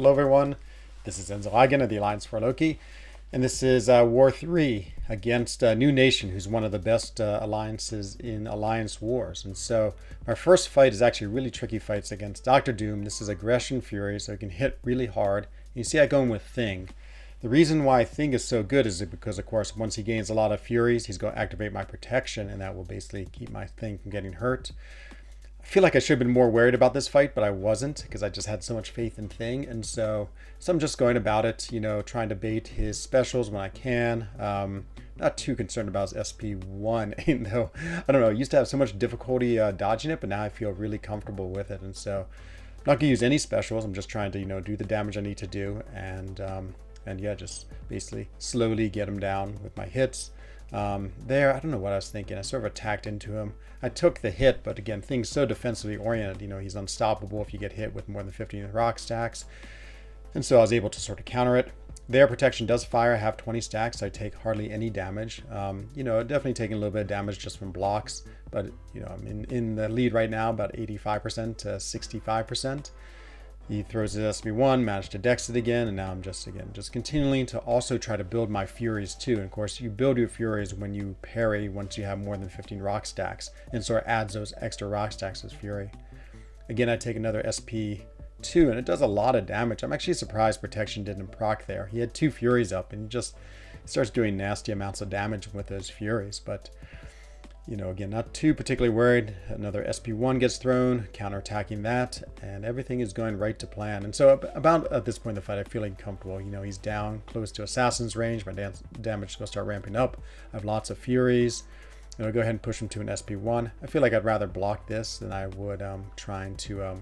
Hello everyone, this is Enzo Eigen of the Alliance for Loki, and this is War 3 against New Nation, who's one of the best alliances in Alliance Wars. And so my first fight is actually really tricky fights against Dr. Doom. This is Aggression Fury, so it can hit really hard. You see I go in with Thing. The reason why Thing is so good is because, of course, once he gains a lot of Furies, he's going to activate my protection, and that will basically keep my Thing from getting hurt. I feel like I should have been more worried about this fight, but I wasn't because I just had so much faith in Thing. And so I'm just going about it, trying to bait his specials when I can. Not too concerned about his SP1, even though, I don't know, I used to have so much difficulty dodging it, but now I feel really comfortable with it. And so I'm not going to use any specials. I'm just trying to, do the damage I need to do. And yeah, just basically slowly get him down with my hits. There, I don't know what I was thinking. I sort of attacked into him. I took the hit, but again, Thing's so defensively oriented. He's unstoppable if you get hit with more than 15 rock stacks. And so I was able to sort of counter it. Their protection does fire. I have 20 stacks. So I take hardly any damage. Definitely taking a little bit of damage just from blocks. But, I'm in the lead right now, about 85% to 65%. He throws his SB1, managed to dex it again, and now I'm just continuing to also try to build my Furies too. And of course, you build your Furies when you parry once you have more than 15 rock stacks, and so it adds those extra rock stacks as Fury. Again, I take another SP2, and it does a lot of damage. I'm actually surprised protection didn't proc there. He had 2 Furies up, and he just starts doing nasty amounts of damage with those Furies, but again, not too particularly worried. Another SP1 gets thrown, counterattacking that, and everything is going right to plan. And so about at this point in the fight, I'm feeling comfortable. He's down close to Assassin's range. My damage is going to start ramping up. I have lots of Furies. I'm going to go ahead and push him to an SP1. I feel like I'd rather block this than I would trying to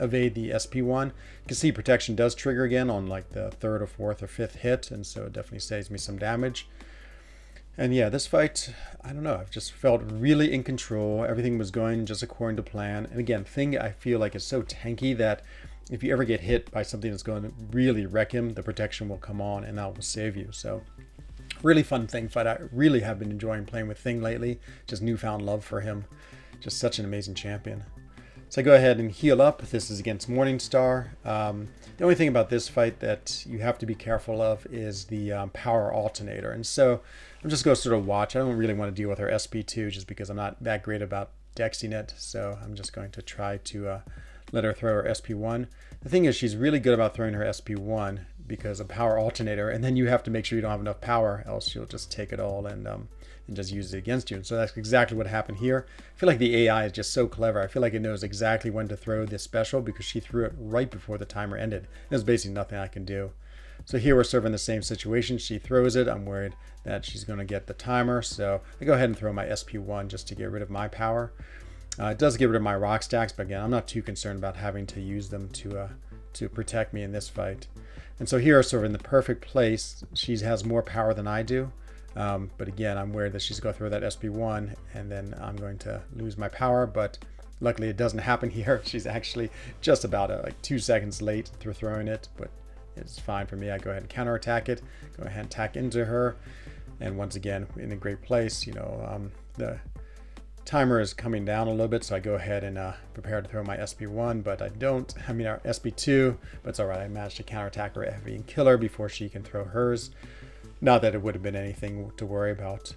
evade the SP1. You can see protection does trigger again on like the 3rd or 4th or 5th hit, and so it definitely saves me some damage. And yeah, this fight, I don't know, I've just felt really in control. Everything was going just according to plan. And again, Thing I feel like is so tanky that if you ever get hit by something that's going to really wreck him, the protection will come on and that will save you. So really fun Thing fight. I really have been enjoying playing with Thing lately. Just newfound love for him. Just such an amazing champion. So I go ahead and heal up. This is against Morningstar. The only thing about this fight that you have to be careful of is the power alternator. And so I'm just going to sort of watch. I don't really want to deal with her SP2 just because I'm not that great about dexing it. So I'm just going to try to let her throw her SP1. The thing is, she's really good about throwing her SP1 because of power alternator. And then you have to make sure you don't have enough power, else she'll just take it all and just use it against you. And so that's exactly what happened here. I feel like the AI is just so clever. I feel like it knows exactly when to throw this special because she threw it right before the timer ended. There's basically nothing I can do. So here we're sort of in the same situation. She throws it. I'm worried that she's going to get the timer. So I go ahead and throw my SP1 just to get rid of my power. It does get rid of my rock stacks, but again, I'm not too concerned about having to use them to protect me in this fight. And so here, sort of in the perfect place, she has more power than I do. But again, I'm worried that she's going to throw that SP1 and then I'm going to lose my power. But luckily it doesn't happen here. She's actually just about like 2 seconds late through throwing it, but it's fine for me. I go ahead and counterattack it, go ahead and attack into her. And once again, in a great place, the timer is coming down a little bit. So I go ahead and prepare to throw my SP1, but I don't, our SP2, but it's all right. I managed to counterattack her heavy and kill her before she can throw hers. Not that it would have been anything to worry about.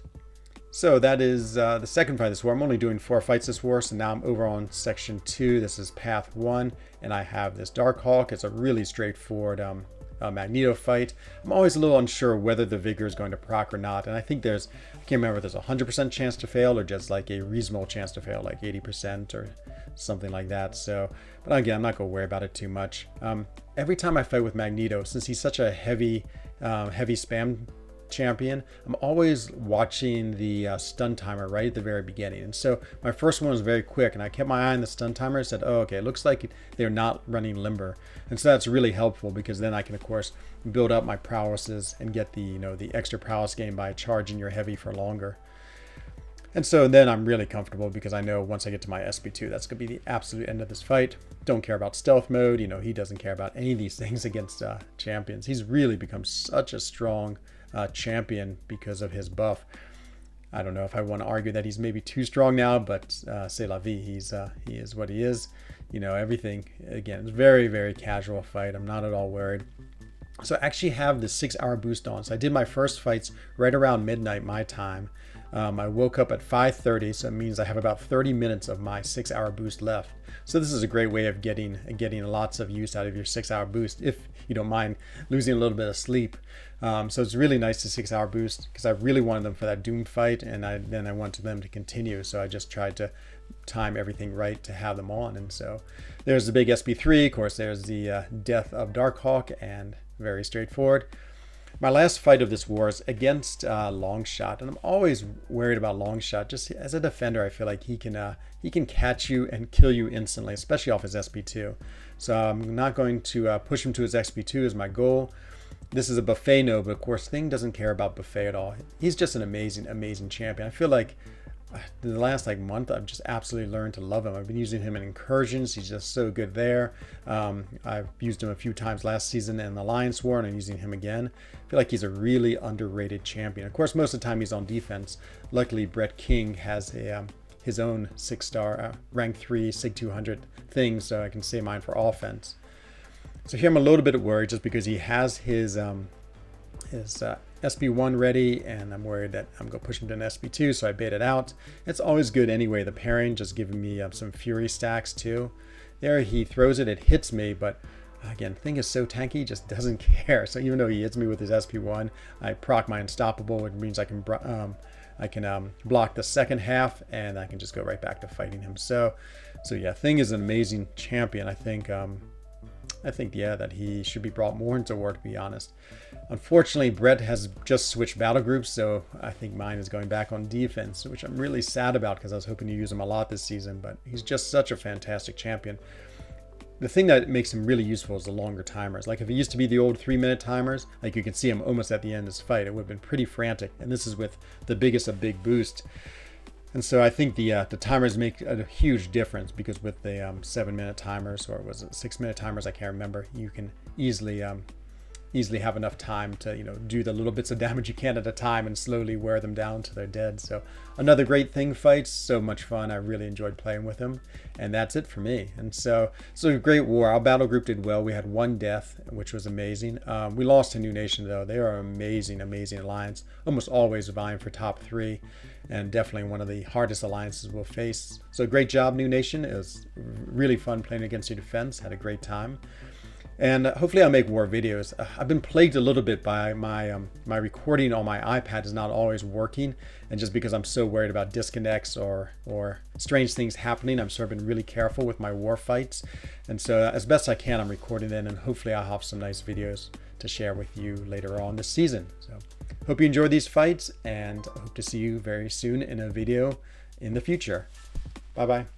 So that is the second fight this war. I'm only doing 4 fights this war, so now I'm over on section 2. This is path 1, and I have this Darkhawk. It's a really straightforward Magneto fight. I'm always a little unsure whether the Vigor is going to proc or not, and I think I can't remember if there's a 100% chance to fail or just like a reasonable chance to fail, like 80% or something like that. So, but again, I'm not going to worry about it too much. Every time I fight with Magneto, since he's such a heavy spam champion, I'm always watching the stun timer right at the very beginning. And so my first one was very quick, and I kept my eye on the stun timer and said, oh, okay, it looks like they're not running limber. And so that's really helpful because then I can, of course, build up my prowesses and get the extra prowess gain by charging your heavy for longer. And so then I'm really comfortable because I know once I get to my SP2, that's going to be the absolute end of this fight. Don't care about stealth mode. He doesn't care about any of these things against champions. He's really become such a strong champion because of his buff. I don't know if I want to argue that he's maybe too strong now, but c'est la vie. He is what he is. You know, everything, again, it's very, very casual fight. I'm not at all worried. So I actually have the 6-hour boost on. So I did my first fights right around midnight my time. I woke up at 5:30, so it means I have about 30 minutes of my 6-hour boost left. So this is a great way of getting lots of use out of your 6-hour boost, if you don't mind losing a little bit of sleep. So it's really nice to 6-hour boost, because I really wanted them for that Doom fight, and then I wanted them to continue. So I just tried to time everything right to have them on. And so there's the big SP3. Of course, there's the death of Darkhawk, and very straightforward. My last fight of this war is against Longshot, and I'm always worried about Longshot. Just as a defender, I feel like he can catch you and kill you instantly, especially off his SP2. So I'm not going to push him to his SP2 as my goal. This is a buffet no, but of course Thing doesn't care about buffet at all. He's just an amazing, amazing champion. I feel like the last month I've just absolutely learned to love him. I've been using him in incursions. He's just so good there. I've used him a few times last season in the Alliance War, and I'm using him again. I feel like he's a really underrated champion. Of course, most of the time he's on defense. Luckily, Brett King has his own 6-star rank 3 Sig 200 thing, so I can save mine for offense. So here I'm a little bit worried just because he has his SB1 ready, and I'm worried that I'm going to push him to an SB2, so I bait it out. It's always good anyway, the pairing, just giving me some Fury stacks too. There he throws it, it hits me, but again, Thing is so tanky, he just doesn't care. So even though he hits me with his SP1, I proc my Unstoppable, which means I can block the second half, and I can just go right back to fighting him. So yeah, Thing is an amazing champion. I think yeah, that he should be brought more into war, to be honest. Unfortunately, Brett has just switched battle groups, so I think mine is going back on defense, which I'm really sad about because I was hoping to use him a lot this season, but he's just such a fantastic champion. The thing that makes him really useful is the longer timers. Like if it used to be the old 3-minute timers, like you can see him almost at the end of this fight, it would have been pretty frantic, and this is with the biggest of big boost. And so I think the timers make a huge difference, because with the 7-minute timers, or was it 6-minute timers, I can't remember, you can easily have enough time to do the little bits of damage you can at a time and slowly wear them down till they're dead. So another great Thing fight, so much fun. I really enjoyed playing with him, and that's it for me. And so a great war. Our battle group did well. We had 1 death, which was amazing. We lost to New Nation though. They are an amazing, amazing alliance, almost always vying for top 3, and definitely one of the hardest alliances we'll face. So great job, New Nation. It was really fun playing against your defense. Had a great time. And hopefully I'll make more videos. I've been plagued a little bit by my recording on my iPad is not always working, and just because I'm so worried about disconnects or strange things happening, I'm sort of been really careful with my war fights. And so as best I can, I'm recording them, and hopefully I'll have some nice videos to share with you later on this season. So hope you enjoy these fights, and I hope to see you very soon in a video in the future. Bye bye.